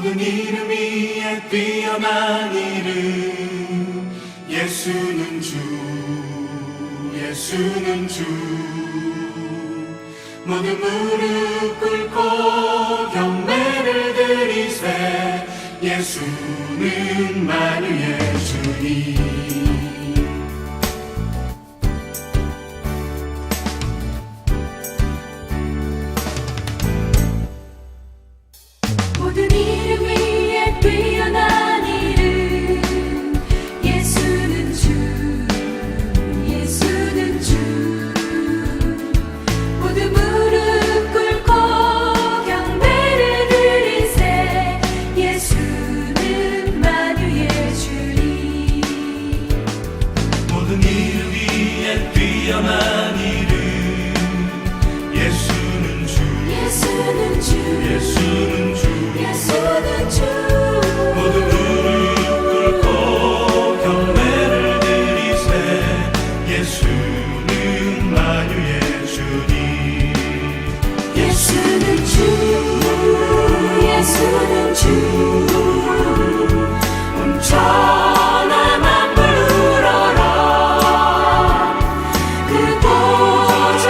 모든 이름 위에 뛰어난 이름 예수는 주 예수는 주 모든 무릎 꿇고 경배를 드리세 예수는 만유의 주님 모든 이름 위에 뛰어난 이름 예수는 주 예수는 주 모든 무릎 꿇고 경배를 드리세 예수는 만유의 주님 모든 이름 위에 뛰어난 이름 예수는 주 예수는 주 예수는 주 예수는 주 모든 무릎 꿇고 경배를 드리세 예수는 만유의 주님 예수는 주 예수는 주 온 천하 만물 울어라 그 보좌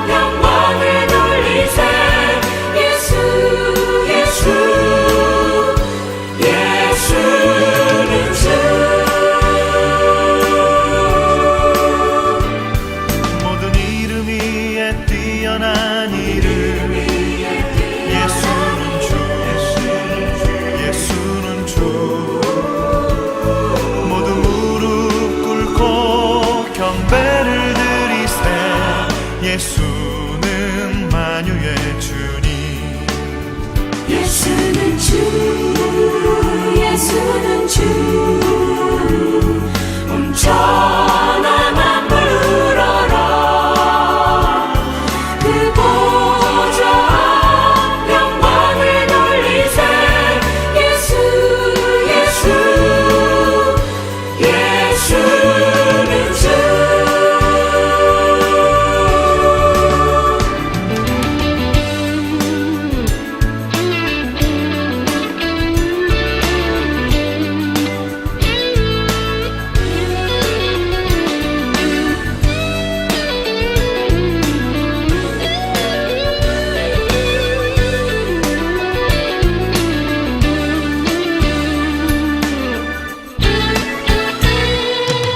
영광을 돌리세 예수 예수 예수는 주 모든 이름 위에 뛰어난 이름 예수는 주 예수는 주 모든 무릎 꿇고 경배를 드리세 예수는 만유의 주님 예수는 주 예수는 주 온 천하 만물 울어라 그 보좌 영광을 돌리세 예수 예수 예수는 주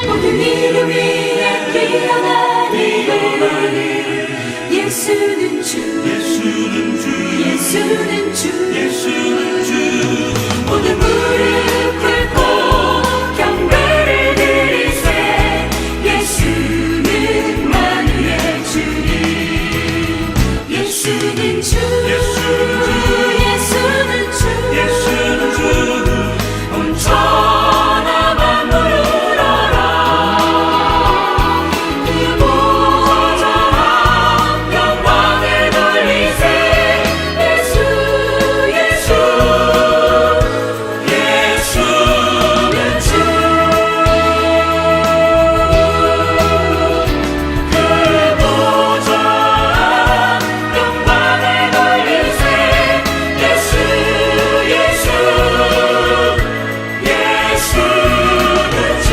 모든 이름 위에 뛰어난 이름 예수는 주 예수는 주 예수는 주 예수는 주 모든 무릎 꿇고 경배를 드리세 예수는 만유의 주님 예수는 주 예수는 주 예수는 주 온 천하 만물 울어라 그 보좌 영광을 돌리세 예수 예수 예수는 주 그 보좌 영광을 돌리세 예수 예수 예수는 주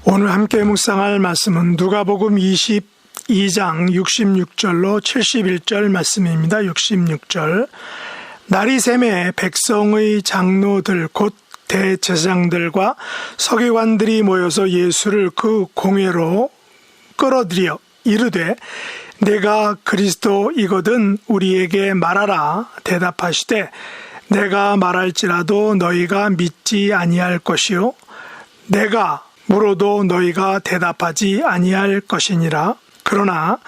오늘 함께 묵상할 말씀은 누가복음 22장 66절로 71절 말씀입니다. 66절 날이 새매 백성의 장로들 곧 대제사장들과 서기관들이 모여서 예수를 그 공회로 끌어들여 이르되 내가 그리스도이거든 우리에게 말하라 대답하시되 내가 말할지라도 너희가 믿지 아니할 것이요 내가 물어도 너희가 대답하지 아니할 것이니라. 그러나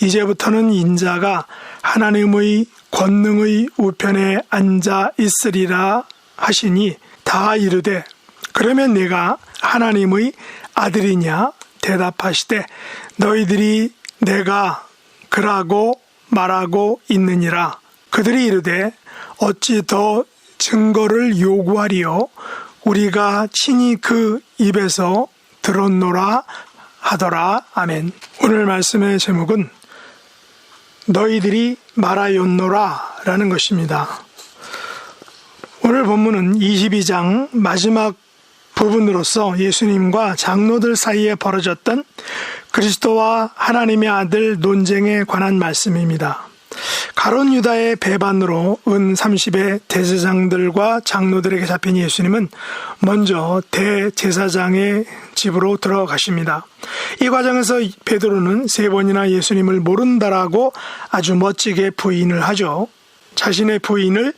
이제부터는 인자가 하나님의 권능의 우편에 앉아 있으리라 하시니 다 이르되 그러면 내가 하나님의 아들이냐 대답하시되 너희들이 내가 그라고 말하고 있느니라. 그들이 이르되 어찌 더 증거를 요구하리요 우리가 친히 그 입에서 들었노라 하더라. 아멘. 오늘 말씀의 제목은 너희들이 말하였노라 라는 것입니다. 오늘 본문은 22장 마지막 부분으로서 예수님과 장로들 사이에 벌어졌던 그리스도와 하나님의 아들 논쟁에 관한 말씀입니다. 가룟 유다의 배반으로 은 30의 대제사장들과 장로들에게 잡힌 예수님은 먼저 대제사장의 집으로 들어가십니다. 이 과정에서 베드로는 3번이나 예수님을 모른다라고 아주 멋지게 부인을 하죠. 자신의 부인을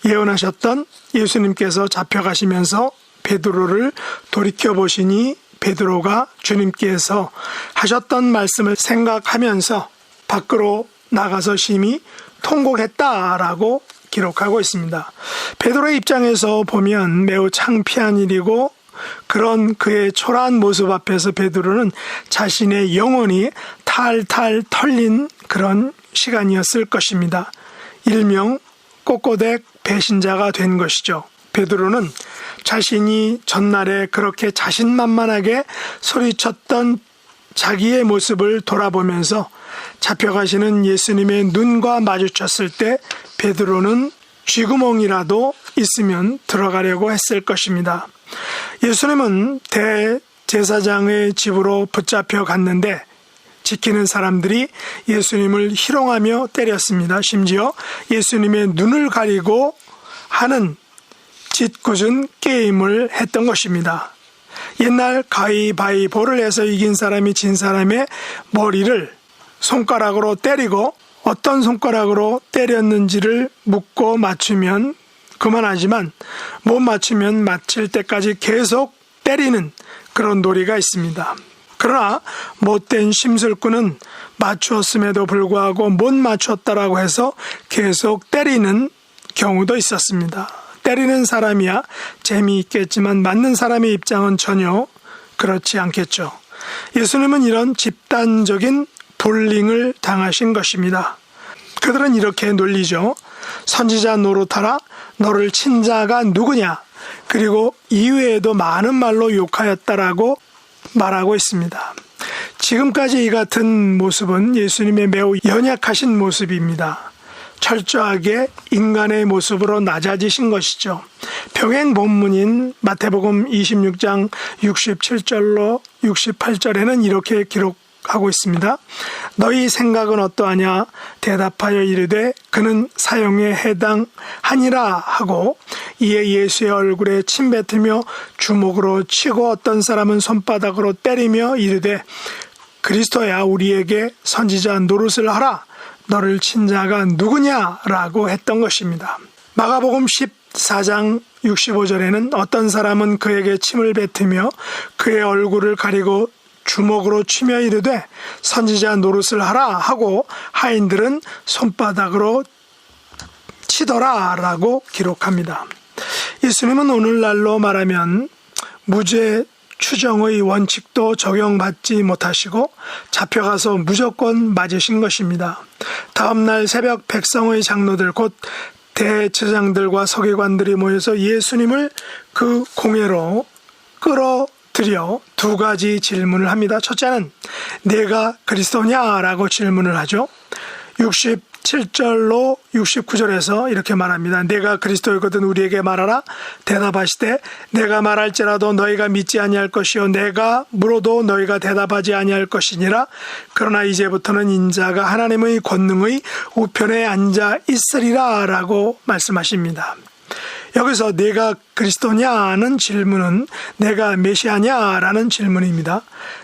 예언하셨던 예수님께서 잡혀가시면서 베드로를 돌이켜보시니 베드로가 주님께서 하셨던 말씀을 생각하면서 밖으로 나가서 심히 통곡했다라고 기록하고 있습니다. 베드로의 입장에서 보면 매우 창피한 일이고 그런 그의 초라한 모습 앞에서 베드로는 자신의 영혼이 탈탈 털린 그런 시간이었을 것입니다. 일명 꼬꼬댁 배신자가 된 것이죠. 베드로는 자신이 전날에 그렇게 자신만만하게 소리쳤던 자기의 모습을 돌아보면서 잡혀가시는 예수님의 눈과 마주쳤을 때 베드로는 쥐구멍이라도 있으면 들어가려고 했을 것입니다. 예수님은 대제사장의 집으로 붙잡혀 갔는데 지키는 사람들이 예수님을 희롱하며 때렸습니다. 심지어 예수님의 눈을 가리고 하는 짓궂은 게임을 했던 것입니다. 옛날 가위바위보를 해서 이긴 사람이 진 사람의 머리를 손가락으로 때리고 어떤 손가락으로 때렸는지를 묻고 맞추면 그만하지만 못 맞추면 맞힐 때까지 계속 때리는 그런 놀이가 있습니다. 그러나 못된 심술꾼은 맞추었음에도 불구하고 못 맞췄다라고 해서 계속 때리는 경우도 있었습니다. 때리는 사람이야 재미있겠지만 맞는 사람의 입장은 전혀 그렇지 않겠죠. 예수님은 이런 집단적인 불링을 당하신 것입니다. 그들은 이렇게 놀리죠. 선지자 노릇하라. 너를 친 자가 누구냐? 그리고 이외에도 많은 말로 욕하였다라고 말하고 있습니다. 지금까지 이 같은 모습은 예수님의 매우 연약하신 모습입니다. 철저하게 인간의 모습으로 낮아지신 것이죠. 병행 본문인 마태복음 26장 67절로 68절에는 이렇게 기록하고 있습니다. 너희 생각은 어떠하냐? 대답하여 이르되 그는 사형에 해당하니라 하고 이에 예수의 얼굴에 침 뱉으며 주먹으로 치고 어떤 사람은 손바닥으로 때리며 이르되 그리스도야 우리에게 선지자 노릇을 하라. 너를 친 자가 누구냐라고 했던 것입니다. 마가복음 14장 65절에는 어떤 사람은 그에게 침을 뱉으며 그의 얼굴을 가리고 주먹으로 치며 이르되 선지자 노릇을 하라 하고 하인들은 손바닥으로 치더라라고 기록합니다. 예수님은 오늘날로 말하면 무죄 추정의 원칙도 적용받지 못하시고 잡혀가서 무조건 맞으신 것입니다. 다음날 새벽 백성의 장로들 곧 대제사장들과 서기관들이 모여서 예수님을 그 공회로 끌어들여 2가지 질문을 합니다. 첫째는 내가 그리스도냐라고 질문을 하죠. 67절로 69절에서 이렇게 말합니다. 내가 그리스도이거든 우리에게 말하라. 대답하시되 내가 말할지라도 너희가 믿지 아니할 것이요 내가 물어도 너희가 대답하지 아니할 것이니라. 그러나 이제부터는 인자가 하나님의 권능의 우편에 앉아 있으리라 라고 말씀하십니다. 여기서 내가 그리스도냐는 질문은 내가 메시아냐라는 질문입니다.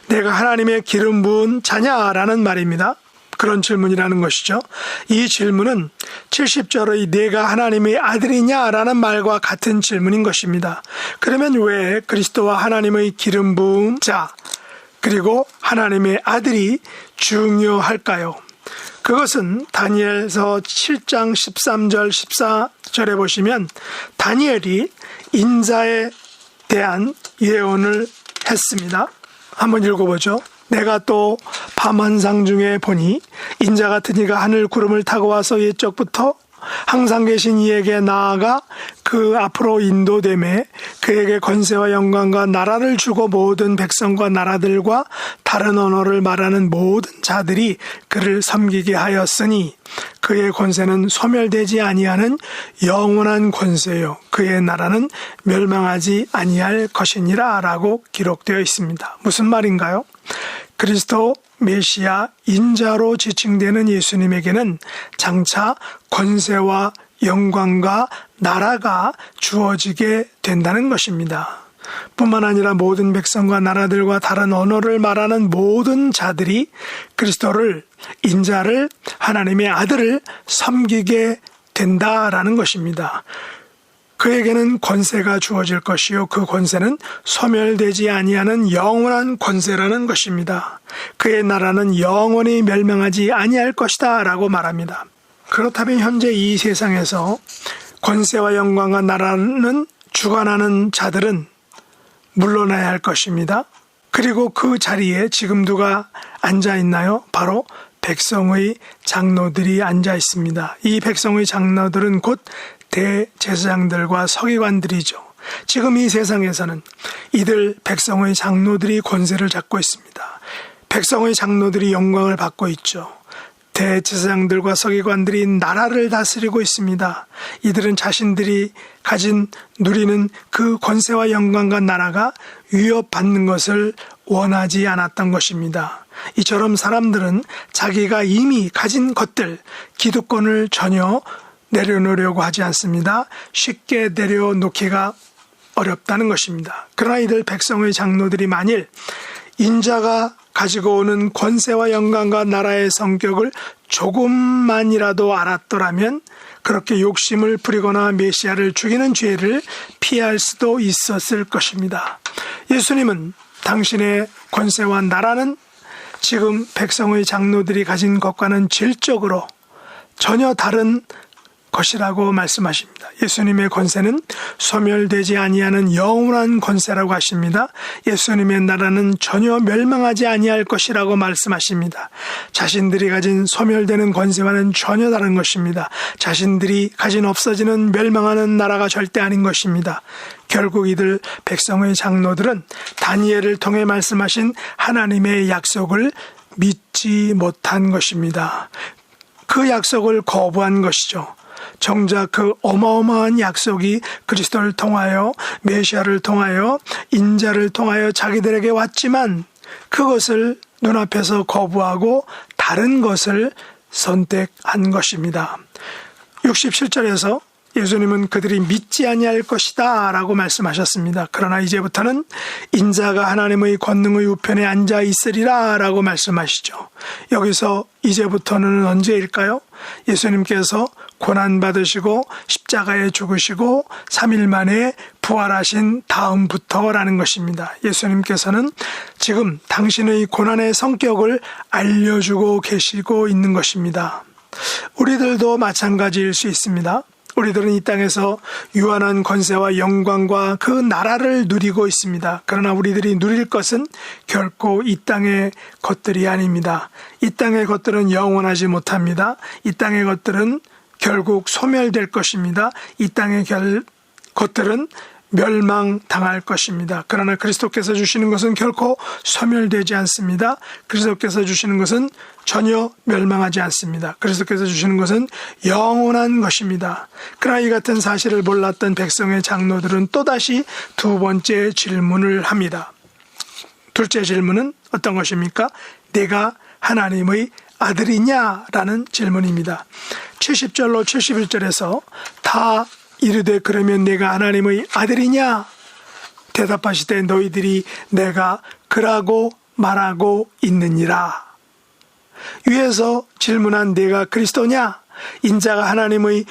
내가 하나님의 기름 부은 자냐라는 말입니다. 그런 질문이라는 것이죠. 이 질문은 70절의 내가 하나님의 아들이냐라는 말과 같은 질문인 것입니다. 그러면 왜 그리스도와 하나님의 기름 부은 자 그리고 하나님의 아들이 중요할까요? 그것은 다니엘서 7장 13절 14절에 보시면 다니엘이 인자에 대한 예언을 했습니다. 한번 읽어보죠. 내가 또 밤환상 중에 보니 인자 같은 이가 하늘 구름을 타고 와서 옛적부터 항상 계신 이에게 나아가 그 앞으로 인도됨에 그에게 권세와 영광과 나라를 주고 모든 백성과 나라들과 다른 언어를 말하는 모든 자들이 그를 섬기게 하였으니 그의 권세는 소멸되지 아니하는 영원한 권세요 그의 나라는 멸망하지 아니할 것이니라 라고 기록되어 있습니다. 무슨 말인가요? 그리스도 메시아 인자로 지칭되는 예수님에게는 장차 권세와 영광과 나라가 주어지게 된다는 것입니다. 뿐만 아니라 모든 백성과 나라들과 다른 언어를 말하는 모든 자들이 그리스도를, 인자를, 하나님의 아들을 섬기게 된다라는 것입니다. 그에게는 권세가 주어질 것이요 그 권세는 소멸되지 아니하는 영원한 권세라는 것입니다. 그의 나라는 영원히 멸망하지 아니할 것이다 라고 말합니다. 그렇다면 현재 이 세상에서 권세와 영광과 나라는 주관하는 자들은 물러나야 할 것입니다. 그리고 그 자리에 지금 누가 앉아 있나요? 바로 백성의 장로들이 앉아 있습니다. 이 백성의 장로들은 곧 대제사장들과 서기관들이죠. 지금 이 세상에서는 이들 백성의 장로들이 권세를 잡고 있습니다. 백성의 장로들이 영광을 받고 있죠. 대제사장들과 서기관들이 나라를 다스리고 있습니다. 이들은 자신들이 누리는 그 권세와 영광과 나라가 위협받는 것을 원하지 않았던 것입니다. 이처럼 사람들은 자기가 이미 가진 것들, 기득권을 전혀 내려놓으려고 하지 않습니다. 쉽게 내려놓기가 어렵다는 것입니다. 그러나 이들 백성의 장로들이 만일 인자가 가지고 오는 권세와 영광과 나라의 성격을 조금만이라도 알았더라면 그렇게 욕심을 부리거나 메시아를 죽이는 죄를 피할 수도 있었을 것입니다. 예수님은 당신의 권세와 나라는 지금 백성의 장로들이 가진 것과는 질적으로 전혀 다른 것이라고 말씀하십니다. 예수님의 권세는 소멸되지 아니하는 영원한 권세라고 하십니다. 예수님의 나라는 전혀 멸망하지 아니할 것이라고 말씀하십니다. 자신들이 가진 소멸되는 권세와는 전혀 다른 것입니다. 자신들이 가진 없어지는 멸망하는 나라가 절대 아닌 것입니다. 결국 이들 백성의 장로들은 다니엘을 통해 말씀하신 하나님의 약속을 믿지 못한 것입니다. 그 약속을 거부한 것이죠. 정작 그 어마어마한 약속이 그리스도를 통하여 메시아를 통하여 인자를 통하여 자기들에게 왔지만 그것을 눈앞에서 거부하고 다른 것을 선택한 것입니다. 67절에서 예수님은 그들이 믿지 아니할 것이다 라고 말씀하셨습니다. 그러나 이제부터는 인자가 하나님의 권능의 우편에 앉아 있으리라 라고 말씀하시죠. 여기서 이제부터는 언제일까요? 예수님께서 고난받으시고 십자가에 죽으시고 3일 만에 부활하신 다음부터라는 것입니다. 예수님께서는 지금 당신의 고난의 성격을 알려주고 계시고 있는 것입니다. 우리들도 마찬가지일 수 있습니다. 우리들은 이 땅에서 유한한 권세와 영광과 그 나라를 누리고 있습니다. 그러나 우리들이 누릴 것은 결코 이 땅의 것들이 아닙니다. 이 땅의 것들은 영원하지 못합니다. 이 땅의 것들은 결국 소멸될 것입니다. 이 땅의 것들은 멸망당할 것입니다. 그러나 그리스도께서 주시는 것은 결코 소멸되지 않습니다. 그리스도께서 주시는 것은 전혀 멸망하지 않습니다. 그리스도께서 주시는 것은 영원한 것입니다. 그러나 이 같은 사실을 몰랐던 백성의 장로들은 또다시 두 번째 질문을 합니다. 둘째 질문은 어떤 것입니까? 내가 하나님의 아들이냐라는 질문입니다. 70절로 71절에서 다 이르되 그러면 내가 하나님의 아들이냐? 대답하시되 너희들이 내가 그라고 말하고 있느니라. 위에서 질문한 내가 그리스도냐? 인자가 하나님의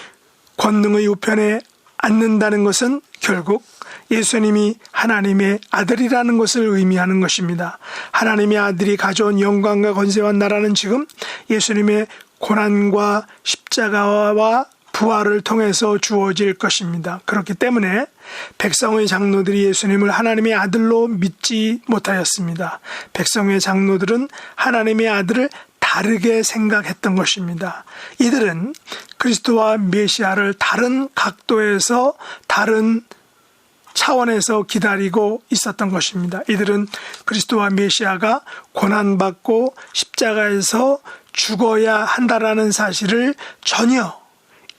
권능의 우편에 앉는다는 것은 결국 예수님이 하나님의 아들이라는 것을 의미하는 것입니다. 하나님의 아들이 가져온 영광과 권세와 나라는 지금 예수님의 고난과 십자가와 부활을 통해서 주어질 것입니다. 그렇기 때문에 백성의 장로들이 예수님을 하나님의 아들로 믿지 못하였습니다. 백성의 장로들은 하나님의 아들을 다르게 생각했던 것입니다. 이들은 그리스도와 메시아를 다른 각도에서 다른 차원에서 기다리고 있었던 것입니다. 이들은 그리스도와 메시아가 고난받고 십자가에서 죽어야 한다라는 사실을 전혀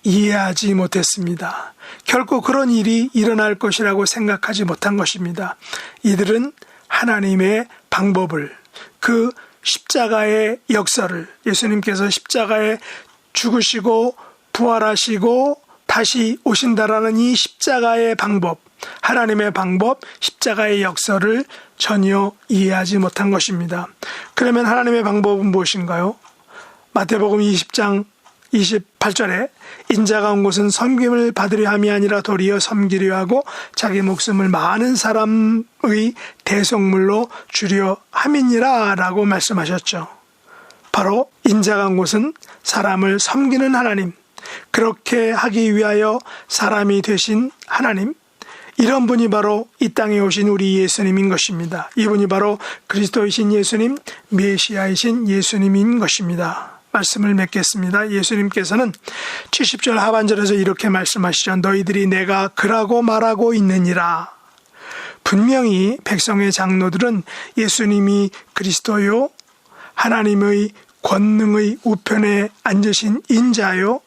이해하지 못했습니다. 결코 그런 일이 일어날 것이라고 생각하지 못한 것입니다. 이들은 하나님의 방법을, 그 십자가의 역사를, 예수님께서 십자가에 죽으시고 부활하시고 다시 오신다라는 이 십자가의 방법, 하나님의 방법, 십자가의 역사를 전혀 이해하지 못한 것입니다. 그러면 하나님의 방법은 무엇인가요? 마태복음 20장 28절에 인자가 온 곳은 섬김을 받으려 함이 아니라 도리어 섬기려 하고 자기 목숨을 많은 사람의 대속물로 주려 함이니라 라고 말씀하셨죠. 바로 인자가 온 곳은 사람을 섬기는 하나님, 그렇게 하기 위하여 사람이 되신 하나님, 이런 분이 바로 이 땅에 오신 우리 예수님인 것입니다. 이분이 바로 그리스도이신 예수님, 메시아이신 예수님인 것입니다. 말씀을 맺겠습니다. 예수님께서는 70절 하반절에서 이렇게 말씀하시죠. 너희들이 내가 그라고 말하고 있느니라. 분명히 백성의 장로들은 예수님이 그리스도요, 하나님의 권능의 우편에 앉으신 인자요,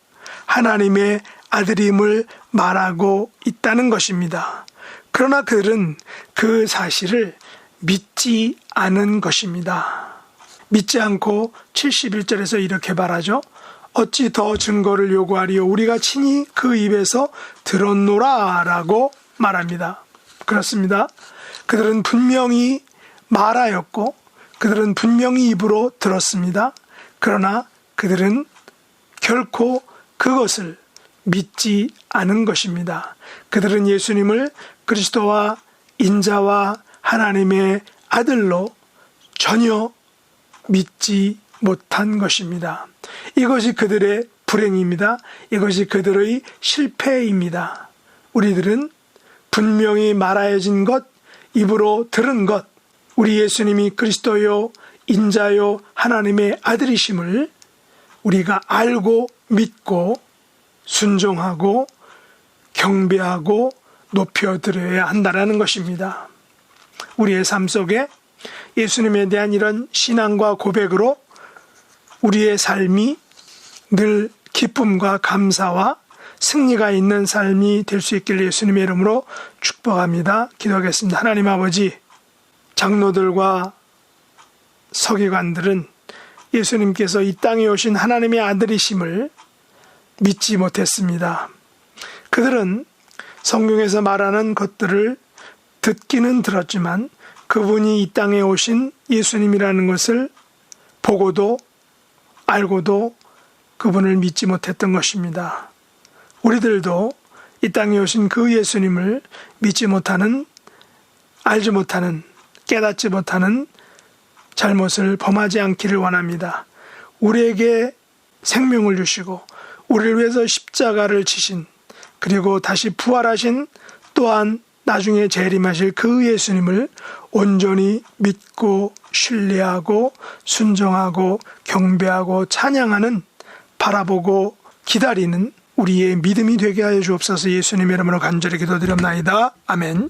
하나님의 아들임을 말하고 있다는 것입니다. 그러나 그들은 그 사실을 믿지 않은 것입니다. 믿지 않고 71절에서 이렇게 말하죠. 어찌 더 증거를 요구하리요? 우리가 친히 그 입에서 들었노라 라고 말합니다. 그렇습니다. 그들은 분명히 말하였고 그들은 분명히 입으로 들었습니다. 그러나 그들은 결코 그것을 믿지 않은 것입니다. 그들은 예수님을 그리스도와 인자와 하나님의 아들로 전혀 믿지 못한 것입니다. 이것이 그들의 불행입니다. 이것이 그들의 실패입니다. 우리들은 분명히 말하여진 것, 입으로 들은 것, 우리 예수님이 그리스도요, 인자요, 하나님의 아들이심을 우리가 알고 믿고 순종하고 경배하고 높여드려야 한다는 것입니다. 우리의 삶 속에 예수님에 대한 이런 신앙과 고백으로 우리의 삶이 늘 기쁨과 감사와 승리가 있는 삶이 될 수 있길 예수님의 이름으로 축복합니다. 기도하겠습니다. 하나님 아버지, 장로들과 서기관들은 예수님께서 이 땅에 오신 하나님의 아들이심을 믿지 못했습니다. 그들은 성경에서 말하는 것들을 듣기는 들었지만 그분이 이 땅에 오신 예수님이라는 것을 보고도 알고도 그분을 믿지 못했던 것입니다. 우리들도 이 땅에 오신 그 예수님을 믿지 못하는, 알지 못하는, 깨닫지 못하는 잘못을 범하지 않기를 원합니다. 우리에게 생명을 주시고 우리를 위해서 십자가를 지신, 그리고 다시 부활하신, 또한 나중에 재림하실 그 예수님을 온전히 믿고 신뢰하고 순종하고 경배하고 찬양하는, 바라보고 기다리는 우리의 믿음이 되게 하여 주옵소서. 예수님의 이름으로 간절히 기도드립나이다. 아멘.